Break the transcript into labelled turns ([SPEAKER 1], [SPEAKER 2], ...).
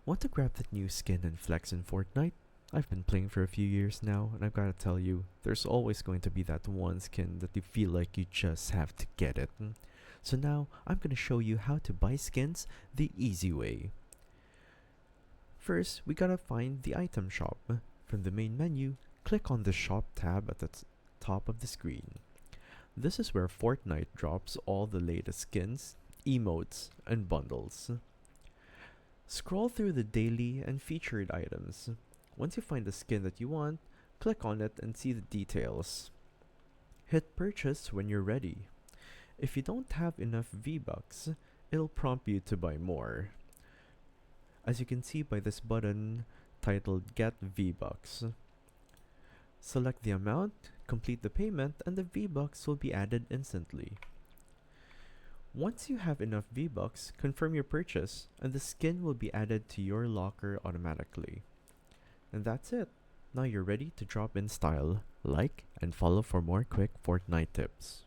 [SPEAKER 1] Want to grab that new skin and flex in Fortnite? I've been playing for a few years now, and I've gotta tell you, there's always going to be that one skin that you feel like you just have to get it. So now, I'm gonna show you how to buy skins the easy way. First, we gotta find the item shop. From the main menu, click on the shop tab at the top of the screen. This is where Fortnite drops all the latest skins, emotes, and bundles. Scroll through the daily and featured items. Once you find the skin that you want, click on it and see the details. Hit purchase when you're ready. If you don't have enough V-Bucks, it'll prompt you to buy more. As you can see by this button titled Get V-Bucks. Select the amount, complete the payment, and the V-Bucks will be added instantly. Once you have enough V-Bucks, confirm your purchase, and the skin will be added to your locker automatically. And that's it. Now you're ready to drop in style. Like and follow for more quick Fortnite tips.